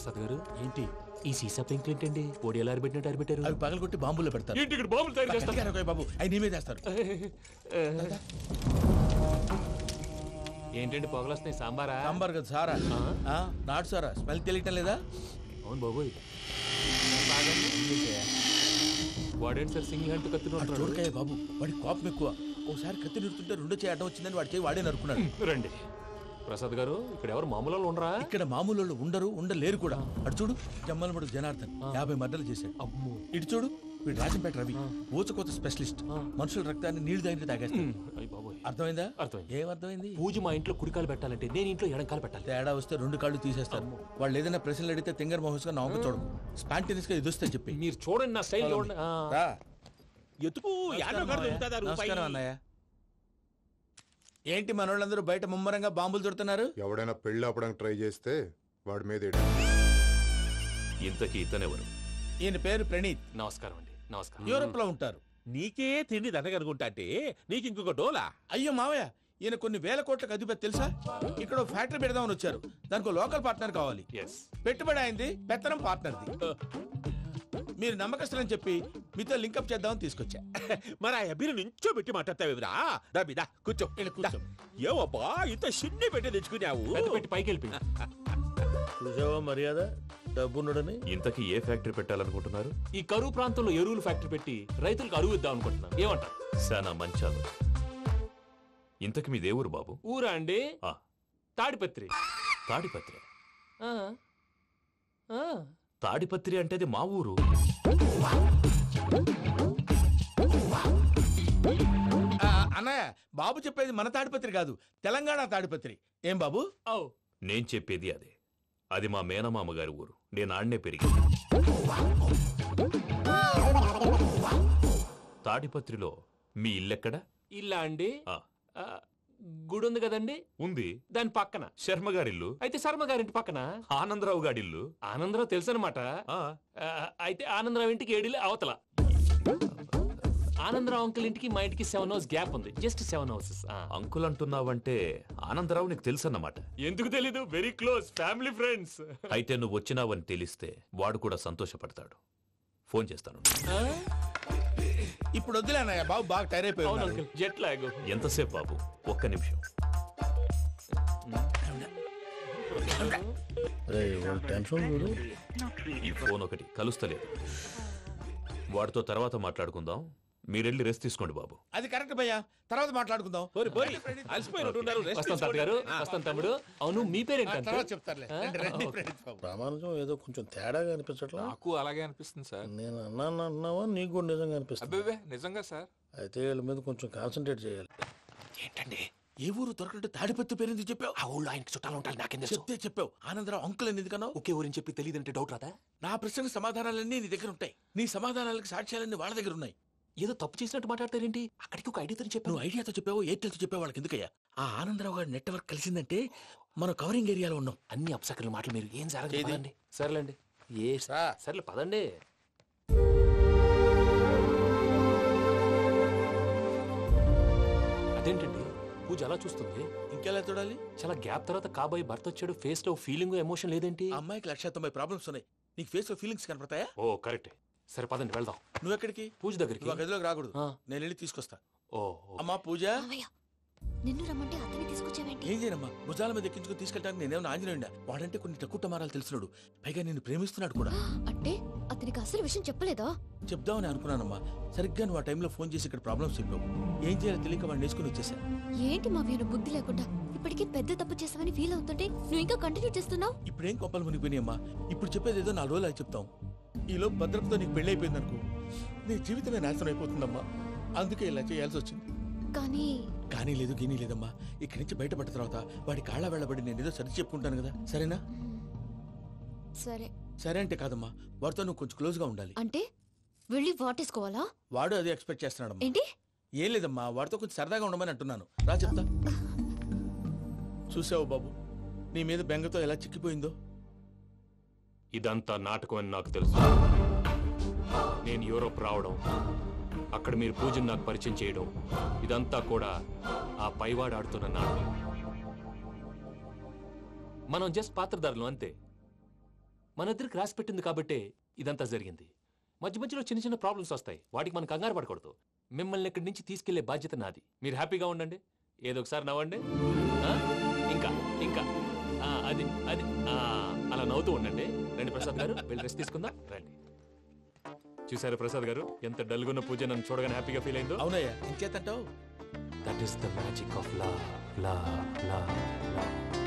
ప్రసాద్ గారు ఏంటి ఈ సీసా పెంకులు ఏంటండి పొడి ఎలా అరబెట్టినట్టు అరబెట్టారు? అవి పగలగొట్టి బాంబుల్లో పెడతారు. ఏంటి ఇక్కడ బాంబులు తయారు చేస్తారు? బాబు అవి నేమే చేస్తారు. ఏంటండి పొగలొస్తున్నాయి? సాంబారా? సాంబార్ కదా సారా, నాటు సారా. స్మెల్ తెలియటం లేదా? అవును బాబోయ్. వాడేంటి సార్ సింగిల్ హ్యాండ్ కత్తి చూడకాయ బాబు, వాడి కోపం ఎక్కువ. ఒకసారి కత్తి నిరుతుంటే రెండో చేయి అడ్డం వచ్చిందని వాడి చేయి వాడే నరుకున్నాడు. రండి ప్రసాద్ గారు, ఇక్కడ ఎవరు మామూలు వాళ్ళు ఉండరా? ఇక్కడ మామూలు వాళ్ళు ఉండరు, ఉండలేరు కూడా. అటు చూడు, జమ్మలమడు జనార్దన్ 50 మర్డర్లు చేశాడు. ఇటు చూడు, వీడు రాజంపేట రవి ఊచకోత స్పెషలిస్ట్. మనుషుల రక్తాన్ని నీళ్లు తాగితే తాగేస్తాడు. అర్థమైందా? అర్థమైంది. ఏమర్థమైంది? పూజ మా ఇంట్లో కుడికాలు పెట్టాలంటే నేను ఇంట్లో ఎడంకాలు పెట్టాలి. తేడా వస్తే 2 కాళ్ళు తీసేస్తారు. వాళ్ళు ఏదైనా ప్రశ్నలు అడిగితే తింగర్ మహోస్ గా నవ్వు చూడకు. స్పాంటినియస్ గా ఎదుస్తా చెప్పి. మీరు చూడండి, నా స్టైల్ చూడండి. ఎతుకు నమస్కారం అన్నయ్య. ఏంటి మనోళ్ళందరూ బయట ముమ్మరంగా బాంబులు దొరుకుతున్నారు? ఎవడైనా పెళ్లి ఆపడానికి ట్రై చేస్తే వాడి మీద ఇంతకీ ఇతనెవరు? ఈయన పేరు ప్రణీత్. నమస్కారం అండి. నమస్కారం. యూరోప్ లో ఉంటారు. నీకే తిండి దండగనుకుంటా అంటే నీకు ఇంకొక డోలా? అయ్యో మావయ్య, ఈయన కొన్ని వేల కోట్లకు అధిపతి తెలుసా? ఇక్కడ ఫ్యాక్టరీ పెడదామని వచ్చారు. దానికి లోకల్ పార్ట్నర్ కావాలి. పెట్టుబడి అయింది, పెత్తనం పార్ట్నర్ది. మీరు నమ్మకస్తులని చెప్పి మీతో లింకప్ చేద్దామని తీసుకొచ్చా. మరి ఆ అబ్బిని నుంచో పెట్టి మాట్లాడతావేమిరా? దాబిదా కూర్చో. ఏవబ్బా ఇంత సిన్ని పెట్టి తెచ్చుకున్నావు? పెట్టి పైకి వెళ్ళిపోయి చూసావా మర్యాద, డబ్బున్నడని. ఇంతకీ ఏ ఫ్యాక్టరీ పెట్టాలనుకుంటున్నారు? ఈ కరువు ప్రాంతంలో ఎరువులు ఫ్యాక్టరీ పెట్టి రైతులకు అరువు ఇద్దాం అనుకుంటున్నాను. ఏమంటారు? శానా మంచాలు. ఇంతకి మీ దేవురు బాబు? ఊరా అండి? తాడిపత్రి. తాడిపత్రి? తాడిపత్రి అంటే అది మా ఊరు. అన్నయ్య, బాబు చెప్పేది మన తాడిపత్రి కాదు, తెలంగాణ తాడిపత్రి. ఏం బాబు? నేను చెప్పేది అదే. అది మా మేనమామ గారి ఊరు. నేను ఆడనే పెరిగింది. తాడిపత్రిలో మీ ఇల్లెక్కడ? ఇల్లా అండి? గుడి ఉంది కదండి? ఉంది. దాని పక్కన శర్మ గారిల్లు. అయితే శర్మ గారింటి పక్కన ఆనందరావు గారిల్లు. ఆనందరావు తెలుసు అనమాట. అయితే ఆనందరావు ఇంటికి 7 అవతల. ఆనందరావు అంకుల్ ఇంటికి మా ఇంటికి 7 hours గ్యాప్ ఉంది. Just 7 hours. అంకుల్ అంటున్నావంటే ఆనందరావు నీకు తెలుసు అన్నమాట. ఎందుకు తెలీదు? Very close family friends. అయితే నువ్వు వచ్చినావని తెలిస్తే వాడు కూడా సంతోషపడతాడు. ఫోన్ చేస్తాను. ఇప్పుడు వద్దులే అన్నయ్య, బాబు బాగా టైర్ అయిపోయాడు. Jet lag. ఎంతసేపు బాబు? ఒక్క నిమిషం. ఈ ఫోన్ ఒకటి కలుస్తలేదు. వాడితో తర్వాత మాట్లాడుకుందాం. మీరెళ్ళి రెస్ట్ తీసుకోండి బాబు. అది కరెక్ట్ భయ్యా, తర్వాత మాట్లాడుకుందాం. తమ్ముడు, అవును మీ పేరేంటి? చెప్తారులే. రామానుజం ఏదో కొంచెం తేడాగా అనిపించట్లా? నాకు అలాగే అనిపిస్తుంది సార్. నేను అన్నాను అంటున్నావా? నీకు కూడా నిజంగా అనిపిస్తుంది? నిజంగా సార్. అయితే వీళ్ళ మీద కొంచెం కాన్సన్ట్రేట్ చేయాలి. ఏంటండి ఏ ఊరు దొరకంటే తాడిపత్రి పేరు ఎందుకు చెప్పావు? ఆ ఊళ్ళో ఆయనకి చుట్టాలు ఉంటారు. నాకేం చెప్తే చెప్పావు. ఆనందరావు అంకుల్ అని ఎందుకన్నావు? ఒకే ఊరిని చెప్పి తెలియదంటే డౌట్ రాదా? నా ప్రశ్నకు సమాధానాలన్నీ నీ దగ్గర ఉంటాయి. నీ సమాధానాలకు సాక్ష్యాలన్నీ వాళ్ళ దగ్గర ఉన్నాయి. ఏదో తప్పు చేసినట్టు మాట్లాడతారేంటి? అక్కడికి ఒక ఐడియాతో చెప్పావు. నువ్వు ఐడియాతో చెప్పావు, ఎయిర్టెల్తో చెప్పావు. వాళ్ళకి ఎందుకయ్యా? ఆ ఆనందరావు గారి నెట్వర్క్ కలిసిందంటే మనం కవరింగ్ ఏరియాలో ఉన్నాం. అన్ని అప్సకర్ల మాటలు మీరు ఏం జరగదండి. సర్లేండి. సర్లే పదండి. అదేంటండి పూజ అలా చూస్తుంది? ఇంకెలా చూడాలి? చాలా గ్యాప్ తర్వాత కాబోయే భర్త వచ్చాడు. ఫేస్ లో ఫీలింగ్ ఎమోషన్ లేదేంటి? అమ్మాయికి 190 ప్రాబ్లమ్స్ ఉన్నాయి. నీకు ఫేస్ లో ఫీలింగ్స్ కనపడతాయా? ఓ కరెక్టే. సరే పదండి వెళ్దాం. నువ్వు ఎక్కడికి? పూజ దగ్గరికి. నువ్వు గదిలోకి రాకూడదు, నేను వెళ్ళి తీసుకొస్తా. ఓ అమ్మా పూజ, నిన్ను రమ్మంటే అతన్ని తీసుకొచ్చావేంటి? ఏం చేయనమ్మా, భుజాల మీద ఎక్కించుకుని తీసుకెళ్ళడానికి నేనేమన్నా ఆంజనేయుడా? వాడంటే కొన్ని తక్కువ టమారాలు తెలిసినాడు, పైగా నిన్ను ప్రేమిస్తున్నాడు కూడా. అంటే అతనికి అసలు విషయం చెప్పలేదా? చెప్దామని అనుకున్నానమ్మా. సరిగ్గా నువ్వు ఆ టైంలో ఫోన్ చేసి ఇక్కడ ప్రాబ్లమ్స్ చెప్పావు. ఏం చేయాలో తెలియక వాడిని నేర్చుకుని వచ్చేసా. ఏంటి మా వీరు బుద్ధి లేకుండా ఇప్పటికీ పెద్ద తప్పు చేసావని ఫీల్ అవుతుంటే నువ్వు ఇంకా కంటిన్యూ చేస్తున్నావు? ఇప్పుడేం కోపాలు మునిగిపోయినాయమ్మా. ఇప్పుడు చెప్పేది ఏదో 4 రోజులు అది చెప్తాం. ఈలోపు భద్రతతో నీకు పెళ్లి అయిపోయింది అనుకో, నీ జీవితమే నాశనం అయిపోతుందమ్మా. అందుకే ఇలా చేయాల్సి వచ్చింది. కానీ లేదు గీనీ లేదమ్మా. ఇక్కడి నుంచి బయటపడ్డ తర్వాత వాడి కాళ్ళ వెళ్ళబడి నేను ఏదో సరి చెప్పుకుంటాను కదా, సరేనా? సరే అంటే కాదమ్మా, వాడితో నువ్వు కొంచెం క్లోజ్ గా ఉండాలి. అంటే వెళ్ళి వాటేసుకోవాలా? వాడు అది ఎక్స్పెక్ట్ చేస్తున్నాడు. ఏంటి? ఏం లేదమ్మా, వాడితో కొంచెం సరదాగా ఉండమని అంటున్నాను. రా చెప్తా. చూసావు బాబు, నీ మీద బెంగతో ఎలా చిక్కిపోయిందో. ఇదంతా నాటకం అని నాకు తెలుసు. నేను యూరోప్ రావడం, అక్కడ మీరు పూజను నాకు పరిచయం చేయడం, ఇదంతా కూడా ఆ పైవాడు ఆడుతున్న నాటకం. మనం జస్ట్ పాత్రధారులు అంతే. మన ఇద్దరికి రాసి పెట్టింది కాబట్టే ఇదంతా జరిగింది. మధ్య మధ్యలో చిన్న చిన్న ప్రాబ్లమ్స్ వస్తాయి, వాటికి మనం కంగారు పడకూడదు. మిమ్మల్ని ఇక్కడి నుంచి తీసుకెళ్లే బాధ్యత నాది. మీరు హ్యాపీగా ఉండండి, ఏదో ఒకసారి నవ్వండి. ఆ? ఇంకా ఇంకా అది అది అలా నవ్వుతూ ఉండండి. రండి ప్రసాద్ గారు, వెళ్ళి రెస్ట్ తీసుకుందాం రండి. చూసారా ప్రసాద్ గారు, ఎంత డల్గున్న పూజ నన్ను చూడగానే హ్యాపీగా ఫీల్ అయిందో. అవునయ్యా, ఇంకేతంటావు? That is the magic of love.